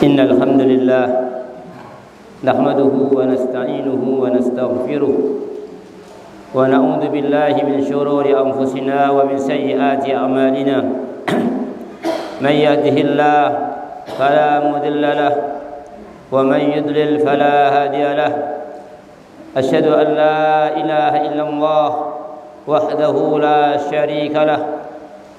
إن الحمد لله نحمده ونستعينه ونستغفره ونعوذ بالله من شرور أنفسنا ومن سيئات أعمالنا من يهده الله فلا مضل له ومن يضلل فلا هادي له أشهد أن لا إله إلا الله وحده لا شريك له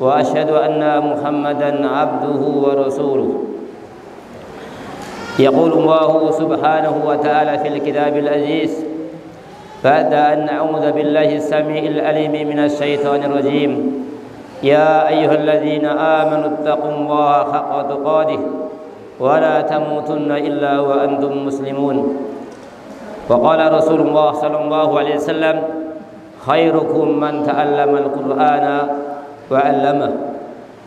وأشهد أن محمدا عبده ورسوله يقول الله سبحانه وتعالى في الكتاب العزيز بعد أن أعوذ بالله السميع العليم من الشيطان الرجيم يا أيها الذين آمنوا اتقوا الله حق تقاته ولا تموتن إلا وأنتم مسلمون وقال رسول الله صلى الله عليه وسلم خيركم من تعلم القرآن وعلمه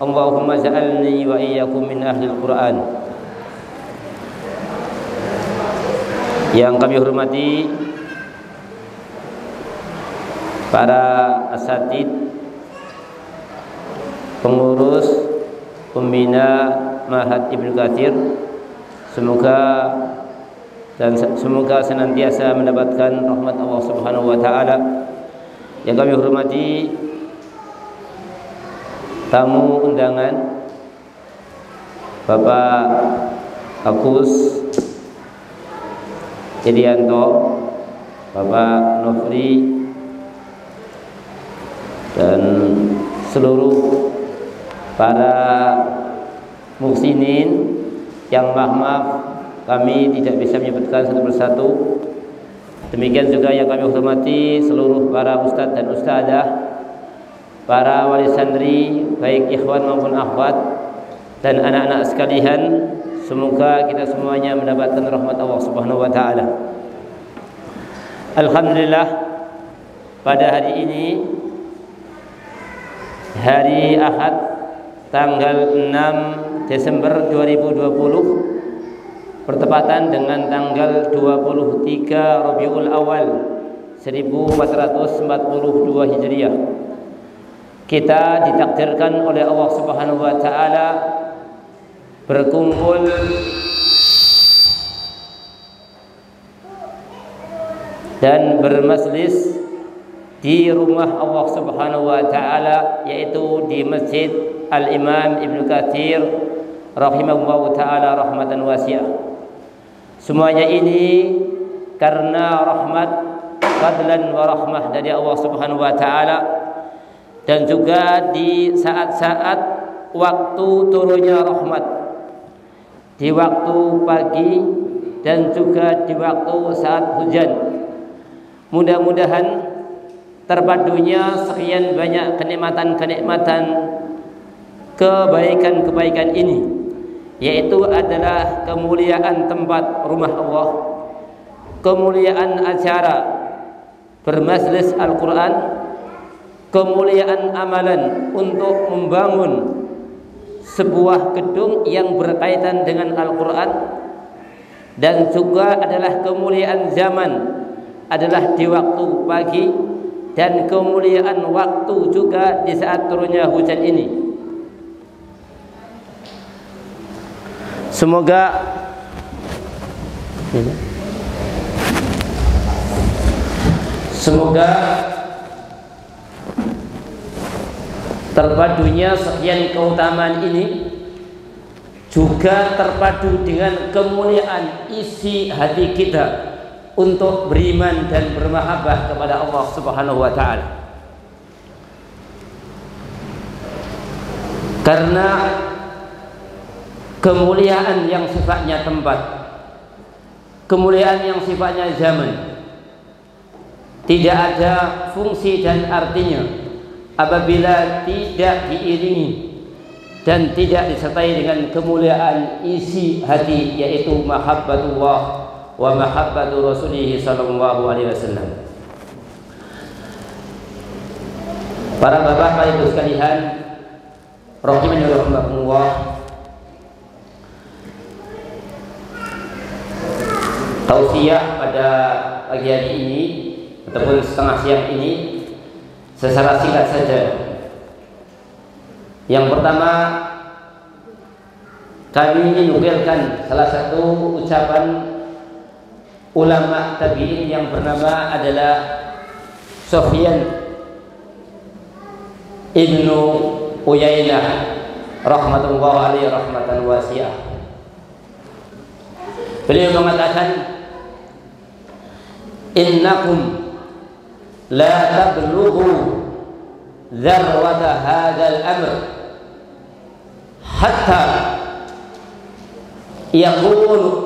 اللهم اجعلني وإياكم من أهل القرآن. Yang kami hormati para asatid, pengurus, pembina Ma'had Ibnu Katsir, semoga senantiasa mendapatkan rahmat Allah Subhanahu wa taala. Yang kami hormati tamu undangan Bapak Agus Irianto, Bapak Nofri, dan seluruh para muhsinin yang maaf kami tidak bisa menyebutkan satu persatu. Demikian juga yang kami hormati seluruh para ustadz dan ustadzah, para wali santri baik ikhwan maupun akhwat, dan anak-anak sekalian. Semoga kita semuanya mendapatkan rahmat Allah Subhanahu wa taala. Alhamdulillah, pada hari ini hari Ahad tanggal 6 Desember 2020 bertepatan dengan tanggal 23 Rabiul Awal 1442 Hijriah. Kita ditakdirkan oleh Allah Subhanahu wa taala berkumpul dan bermajlis di rumah Allah Subhanahu wa taala, yaitu di Masjid Al-Imam Ibnu Katsir rahimahullahu taala rahmatan wasi'ah. Semuanya ini karena rahmat, fadlan wa rahmah dari Allah Subhanahu wa taala, dan juga di saat-saat waktu turunnya rahmat, di waktu pagi dan juga di waktu saat hujan. Mudah-mudahan terpadunya sekian banyak kenikmatan-kenikmatan, kebaikan-kebaikan ini, yaitu adalah kemuliaan tempat rumah Allah, kemuliaan acara bermajlis Al-Quran, kemuliaan amalan untuk membangun sebuah gedung yang berkaitan dengan Al-Quran, dan juga adalah kemuliaan zaman adalah di waktu pagi, dan kemuliaan waktu juga di saat turunnya hujan ini. Semoga terpadunya sekian keutamaan ini juga terpadu dengan kemuliaan isi hati kita untuk beriman dan bermahabbah kepada Allah Subhanahu wa taala. Karena kemuliaan yang sifatnya tempat, kemuliaan yang sifatnya zaman, tidak ada fungsi dan artinya apabila tidak diiringi dan tidak disertai dengan kemuliaan isi hati, yaitu mahabbatullah wa mahabbatu rasulih sallallahu alaihi wasallam. Para bapak, para ibu sekalian, rahimani wa rahimakumullah, tausiah pada pagi hari ini ataupun setengah siang ini secara singkat saja. Yang pertama, kami nukilkan salah satu ucapan ulama tabi'in yang bernama adalah Sufyan Ibnu Uyainah rahmatullahi alaihi rahmatan wasi'ah. Beliau mengatakan, innakum la tablughu dzarwata hadzal amr hatta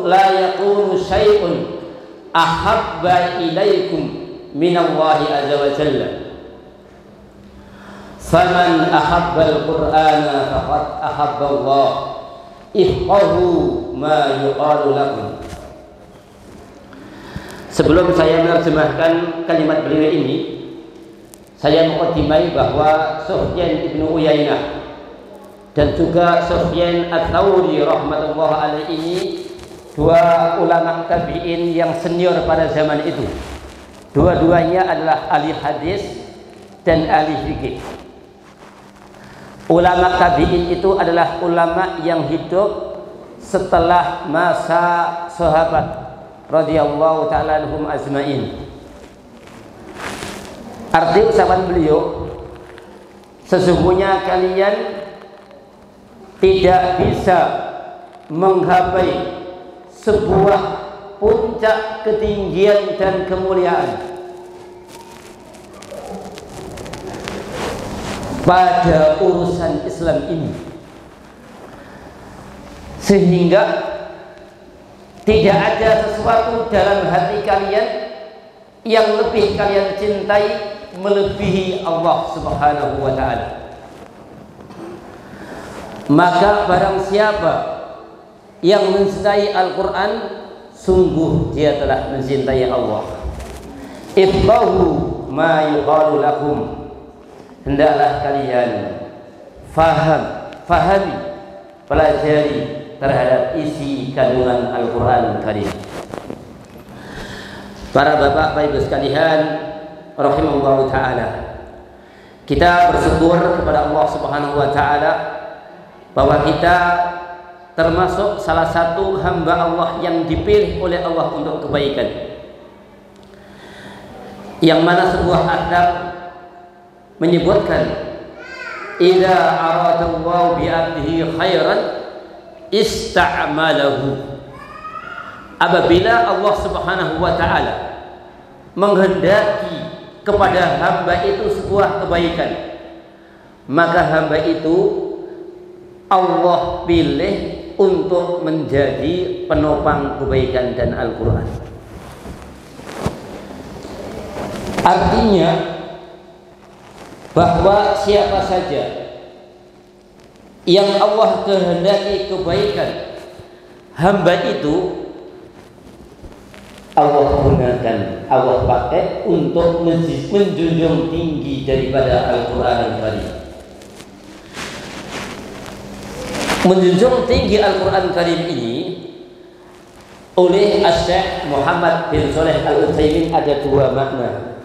la yakunu syai'un ahabba ilaikum minallahi azza wa jalla. Faman ahabbal qur'ana faqad ahabba Allah. Ifqahu ma yuqalu lakum. Sebelum saya menerjemahkan kalimat beliau ini, saya muqaddimai bahwa Sufyan Ibnu Uyainah dan juga Sufyan Ats-Tsauri rahmatullah alaihi ini dua ulama tabi'in yang senior pada zaman itu. Dua-duanya adalah ahli hadis dan ahli fikih. Ulama tabi'in itu adalah ulama yang hidup setelah masa sahabat radhiyallahu ta'ala anhum ajmain. Arti ucapan beliau, sesungguhnya kalian tidak bisa menggapai sebuah puncak ketinggian dan kemuliaan pada urusan Islam ini, sehingga tidak ada sesuatu dalam hati kalian yang lebih kalian cintai melebihi Allah Subhanahu wa ta'ala. Maka barang siapa yang mencintai Al-Quran, sungguh dia telah mencintai Allah. Ifqahu ma yuqalu lakum. Hendaklah kalian fahami, pelajari terhadap isi kandungan Al-Quran Karim. Para bapak, bapak ibu sekalian rahimahullah ta'ala, kita bersyukur kepada Allah Subhanahu wa ta'ala bahwa kita termasuk salah satu hamba Allah yang dipilih oleh Allah untuk kebaikan, yang mana sebuah adab menyebutkan, idza aradallahu bi 'abdihi khairan ista'malahu. Apabila Allah Subhanahu wa ta'ala menghendaki kepada hamba itu sebuah kebaikan, maka hamba itu Allah pilih untuk menjadi penopang kebaikan dan Al-Quran. Artinya bahwa siapa saja yang Allah kehendaki kebaikan, hamba itu Allah gunakan, Allah pakai untuk menjunjung tinggi daripada Al-Quran Al-Karim. Menjunjung tinggi Al-Quran Karim ini oleh Syekh Muhammad bin Shalih Al-Utsaimin ada dua makna.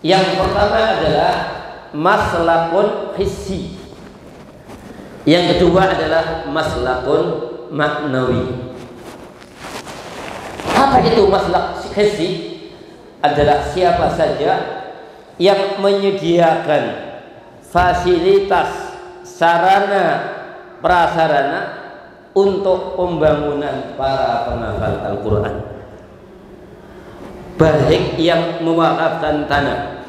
Yang pertama adalah maslakun hissi, yang kedua adalah maslakun maknawi. Apa itu maslak hissi? Adalah siapa saja yang menyediakan fasilitas, sarana, prasarana untuk pembangunan para penghafal Al-Quran, baik yang mewakafkan tanah,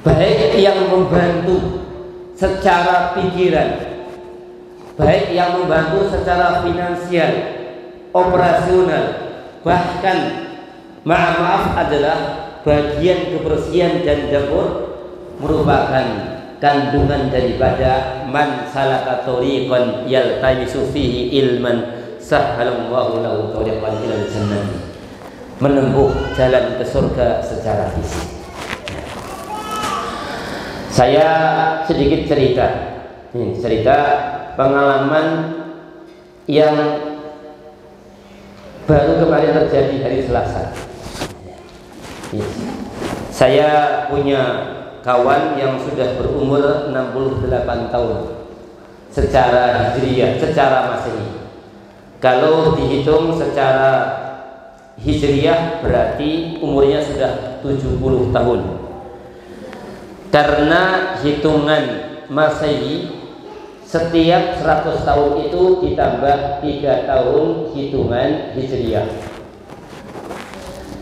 baik yang membantu secara pikiran, baik yang membantu secara finansial, operasional, bahkan maaf adalah bagian kebersihan dan dapur, merupakan kandungan daripada man salaka tariqan yaltamisu fihi ilman sahhalallahu lahu tariqan ilal jannah, menempuh jalan ke surga secara fisik. Saya sedikit cerita pengalaman yang baru kemarin terjadi hari Selasa. Saya punya kawan yang sudah berumur 68 tahun. secara hijriyah, secara masehi. Kalau dihitung secara hijriyah berarti umurnya sudah 70 tahun. Karena hitungan masehi setiap 100 tahun itu ditambah 3 tahun hitungan hijriyah.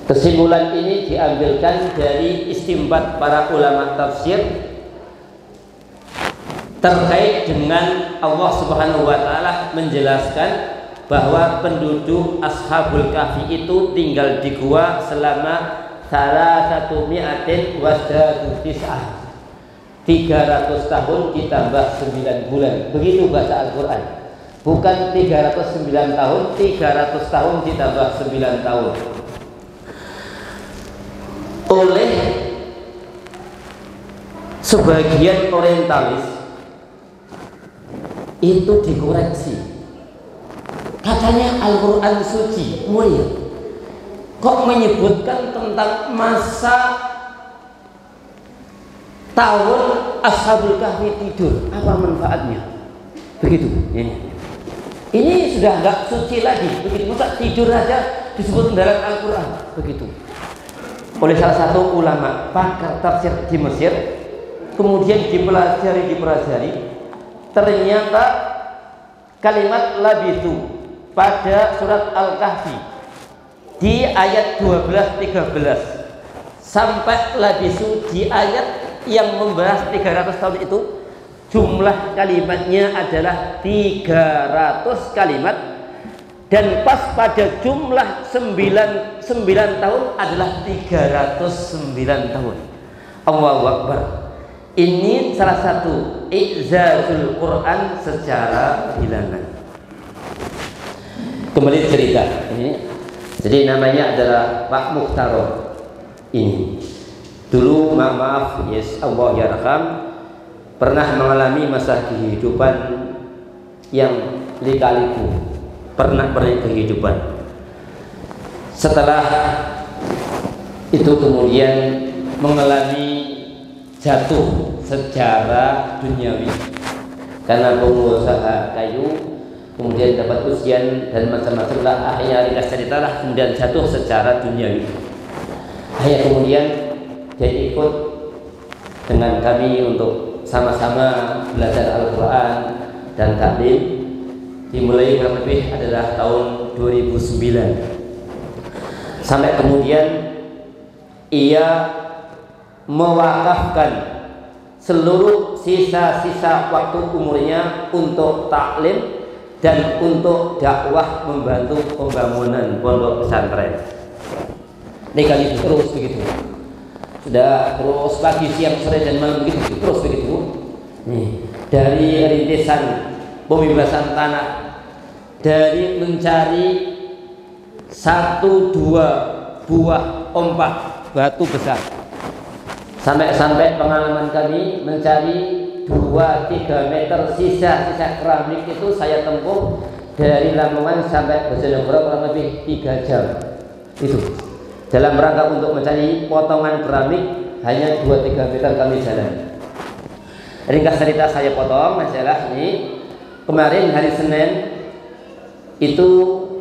Kesimpulan ini diambilkan dari istimbat para ulama tafsir terkait dengan Allah Subhanahu wa taala menjelaskan bahwa penduduk Ashabul Kahfi itu tinggal di gua selama 300 wasdadu 300 tahun ditambah 9 bulan. Begitu baca Al-Quran. Bukan 309 tahun, 300 tahun ditambah 9 tahun. Oleh sebagian orientalis itu dikoreksi. Katanya Al-Quran suci, mulia. Kok menyebutkan tentang masa tahun Ashabul Kahfi tidur? Apa manfaatnya? Begitu. Ini sudah nggak suci lagi. Begitu. Masa tidur aja disebut dalam Al-Quran? Begitu. Oleh salah satu ulama pakar tafsir di Mesir, kemudian dipelajari, ternyata kalimat labitu pada surat Al-Kahfi di ayat 12-13 sampai labisu di ayat yang membahas 300 tahun itu, jumlah kalimatnya adalah 300 kalimat, dan pas pada jumlah 9 tahun adalah 309 tahun. Allahu Akbar. Ini salah satu i'zazul Quran secara bilangan. Kembali cerita ini. Jadi namanya adalah Pak Mukhtaroh ini. Dulu maaf yes Allah yarham, pernah mengalami masa kehidupan yang lika-liku, pernah kehidupan. Setelah itu kemudian mengalami jatuh secara duniawi karena pengusaha kayu, kemudian dapat ujian dan macam-macam lah. Akhirnya ringkas ceritalah kemudian jatuh secara duniawi. Akhirnya kemudian dia ikut dengan kami untuk sama-sama belajar Al-Quran dan taklim. Dimulai kurang lebih adalah tahun 2009. Sampai kemudian ia mewakafkan seluruh sisa-sisa waktu umurnya untuk taklim dan untuk dakwah membantu pembangunan pondok pesantren. Ini kali terus begitu. Sudah terus pagi, siang, sore dan malam begitu, terus begitu. Nih, dari rintisan pembebasan tanah, dari mencari 1-2 buah ombak batu besar, sampai pengalaman kami mencari 2-3 meter sisa keramik itu saya tempuh dari Lamongan sampai Bojonegoro kurang lebih 3 jam. Itu dalam rangka untuk mencari potongan keramik, hanya 2-3 meter kami jalan. Ringkas cerita saya potong masalah ini. Kemarin hari Senin itu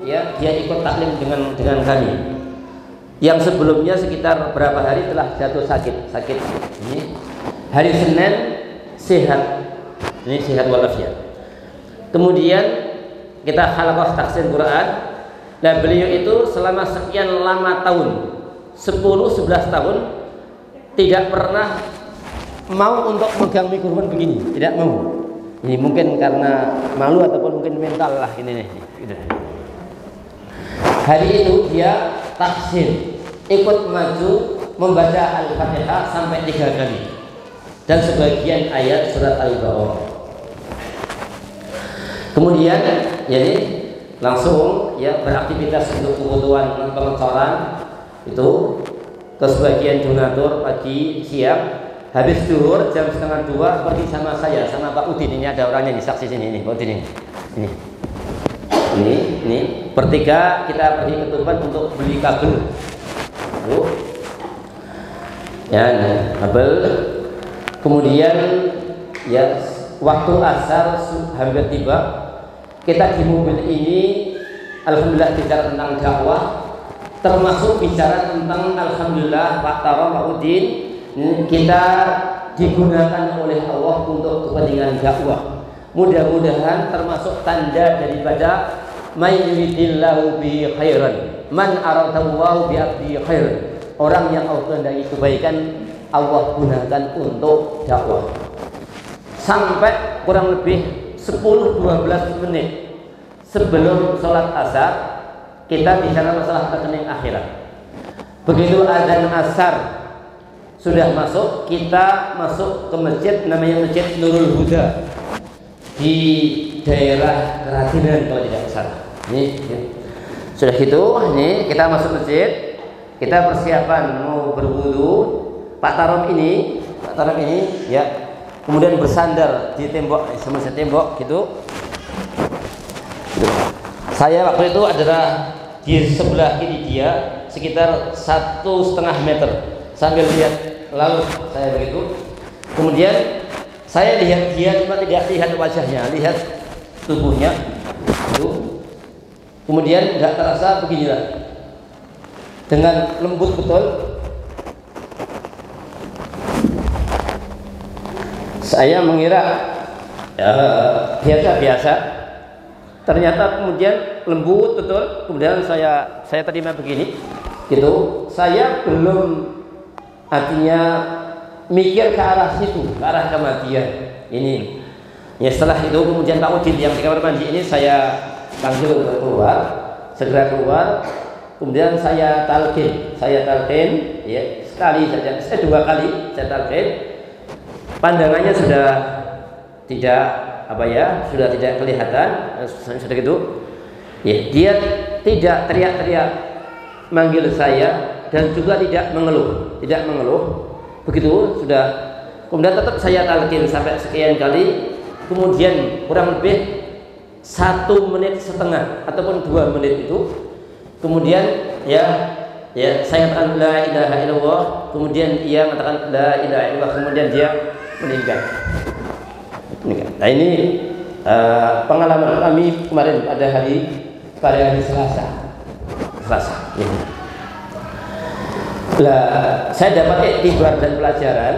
ya dia ikut taklim dengan kami. Yang sebelumnya sekitar berapa hari telah jatuh sakit. Ini hari Senin sehat. Ini sehat walafiat. Kemudian kita halaqah tafsir Quran. Dan beliau itu selama sekian lama tahun, 10-11 tahun, tidak pernah mau untuk megang mikrofon begini, tidak mau. Ini mungkin karena malu ataupun mungkin mental lah ini nih. Hari itu dia tafsir, ikut maju membaca Al-Fatihah sampai 3 kali dan sebagian ayat surat Al-Baqarah. Kemudian jadi langsung ya beraktivitas untuk kebutuhan pengecoran itu ke sebagian donatur pagi siang. Habis zuhur jam 1:30 pergi sama saya sama Pak Udin. Ini ada orangnya di saksi sini, ini Pak Udin ini bertiga kita pergi ke Tuban untuk beli kabel. Ya, kabel. Kemudian ya waktu asar hampir tiba. Kita di mobil ini alhamdulillah bicara tentang dakwah, termasuk bicara tentang alhamdulillah Pak Taro, Pak Udin, kita digunakan oleh Allah untuk kepentingan dakwah. Mudah-mudahan termasuk tanda daripada may yuridillahu bihi khairan man aradallahu bi abdi khair. Orang yang Allah kehendaki kebaikan Allah gunakan untuk dakwah. Sampai kurang lebih 10-12 menit sebelum sholat asar kita bicara masalah rekening akhirat. Begitu azan asar sudah masuk, kita masuk ke masjid namanya Masjid Nurul Huda di daerah Kerajinan kalau tidak salah. Ini sudah gitu, ini kita masuk masjid, kita persiapan mau berwudu. Pak Tarom ini ya, kemudian bersandar di tembok, semasa tembok gitu. Saya waktu itu adalah di sebelah kiri dia sekitar 1,5 meter sambil lihat lalu saya begitu. Kemudian saya lihat dia, cuma tidak lihat wajahnya, lihat tubuhnya itu. Kemudian nggak terasa beginilah, dengan lembut betul. Saya mengira biasa. Ternyata kemudian lembut betul. Kemudian saya terima begini, gitu. Saya belum artinya mikir ke arah situ, ke arah kematian ini. Ya setelah itu kemudian Pak Udin yang di kamar mandi ini saya panggil untuk keluar, segera keluar. Kemudian saya talqin, ya sekali saja, dua kali saya talqin. Pandangannya sudah tidak sudah tidak kelihatan, sudah gitu. Ya, dia tidak teriak-teriak manggil saya dan juga tidak mengeluh. Begitu sudah. Kemudian tetap saya talqin sampai sekian kali. Kemudian kurang lebih 1,5 menit ataupun 2 menit itu. Kemudian ya saya katakan la ilaha illallah. Kemudian ia mengatakan la ilaha illallah. Kemudian dia meninggal. Nah ini pengalaman kami kemarin pada hari Selasa. Ya. Saya dapat iktibar dan pelajaran.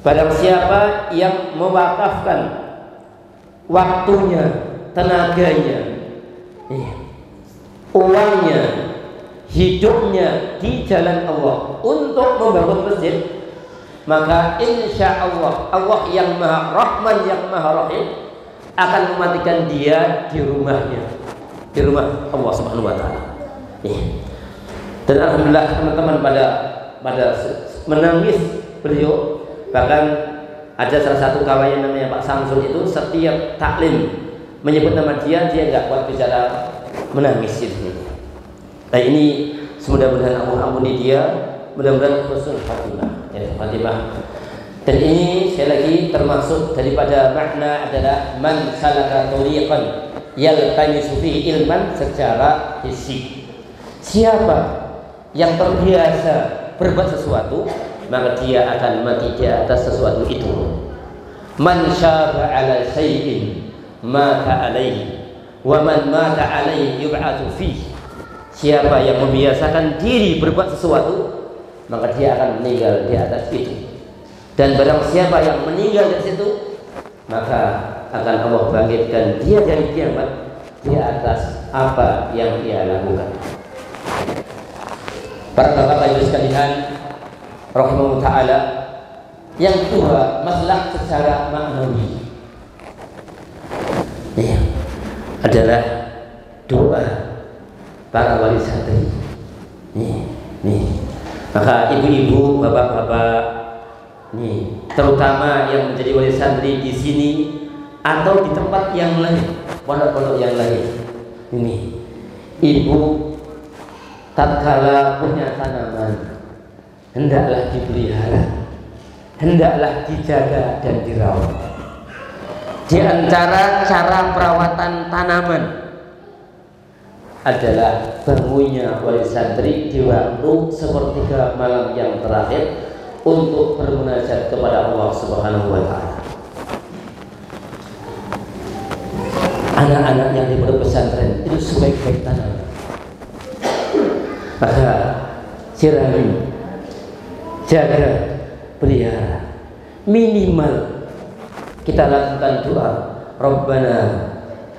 Barang siapa yang mewakafkan waktunya, tenaganya, uangnya, hidupnya di jalan Allah untuk membangun masjid, maka insya Allah Allah yang Maha Rahman yang Maha Rahim akan mematikan dia di rumahnya, di rumah Allah Subhanahu Wa Taala. Dan alhamdulillah teman-teman pada menangis beliau. Bahkan ada salah satu kawan yang namanya Pak Samsul itu setiap taklim menyebut nama dia nggak kuat bicara, menangis gitu. Nah ini mudah-mudahan Allah ampuni dia, mudah-mudahan husnul khatimah. Dan ini sekali lagi termasuk daripada makna adalah man salaka tariqan yaltamisu fihi ilman secara hissi. Siapa yang terbiasa berbuat sesuatu, maka dia akan mati di atas sesuatu itu. Man syaba ala syai'in mata alaihi wa man mata alaihi yub'atsu fihi. Siapa yang membiasakan diri berbuat sesuatu, maka dia akan meninggal di atas itu. Dan barang siapa yang meninggal di situ, maka akan Allah bangkitkan dia dari kiamat di atas apa yang dia lakukan. Para bapak ibu sekalian rahimahullah ta'ala, yang kedua masalah secara maknawi adalah doa para wali santri. Maka ibu-ibu, bapak-bapak, terutama yang menjadi wali santri di sini atau di tempat yang lain, pondok-pondok yang lain, ibu tatkala punya tanaman, hendaklah dipelihara, hendaklah dijaga dan dirawat. Di antara cara perawatan tanaman adalah bangunnya wali santri di waktu sepertiga malam yang terakhir untuk bermunajat kepada Allah Subhanahu Wa Taala. anak-anak yang di pondok pesantren itu sebaik-baik tanah. Maka sirami, jaga, pelihara. Minimal kita lakukan doa, Rabbana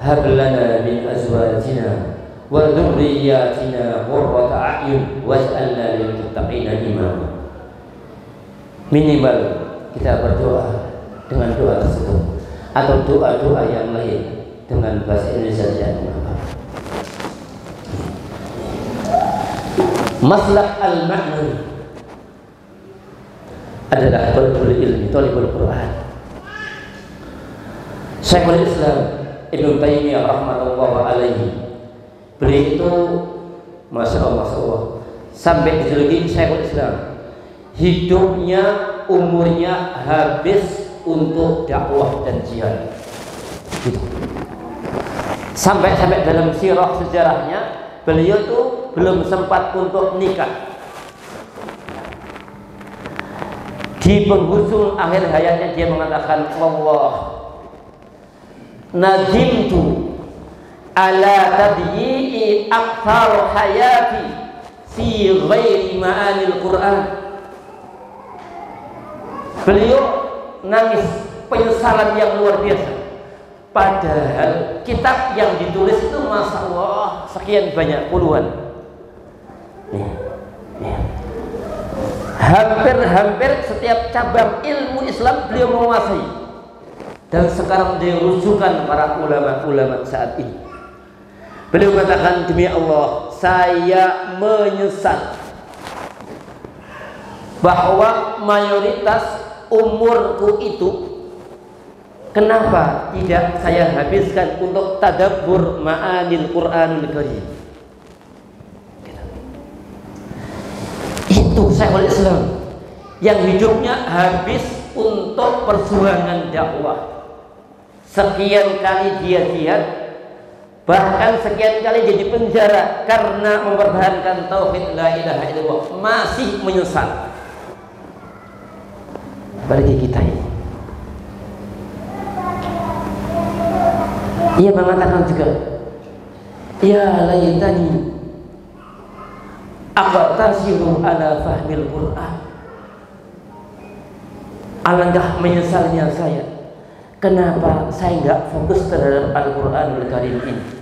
hab lana min azwajina wa dzurriyyatina qurrata a'yun waj'alna lil muttaqina imama. Minimal kita berdoa dengan doa tersebut atau doa-doa yang lain dengan bahasa Indonesia yang maslak al-ma'nawi adalah talibul ilmi, talibul Quran. Syekhul Islam Ibnu Taimiyah rahmatullah alaihi, beliau itu masya Allah sampai dijuluki Syekhul Islam, hidupnya umurnya habis untuk dakwah dan jihad. Gitu. Sampai dalam sirah sejarahnya beliau tuh belum sempat untuk nikah. Di penghujung akhir hayatnya dia mengatakan, Allah nadimtu ala tadyi'i akthar hayati fi ghairi ma'anil Quran. Beliau nangis penyesalan yang luar biasa. Padahal kitab yang ditulis itu masya Allah sekian banyak, puluhan. Hampir setiap cabang ilmu Islam beliau menguasai. Dan sekarang dia rujukan para ulama-ulama saat ini. Beliau katakan, demi Allah saya menyesal bahwa mayoritas umurku itu kenapa tidak saya habiskan untuk tadabbur ma'anil Qur'anul Karim. Itu Syekhul Islam yang hidupnya habis untuk perjuangan dakwah. Sekian kali dia jihad, bahkan sekian kali jadi penjara karena mempertahankan tauhid la ilaha illallah, masih menyesal. Bagi kita ini, ia mengatakan juga, ya laitani aqtasiru ala fahmil Quran. Alangkah menyesalnya saya, kenapa saya nggak fokus terhadap Al-Quranul Karim ini.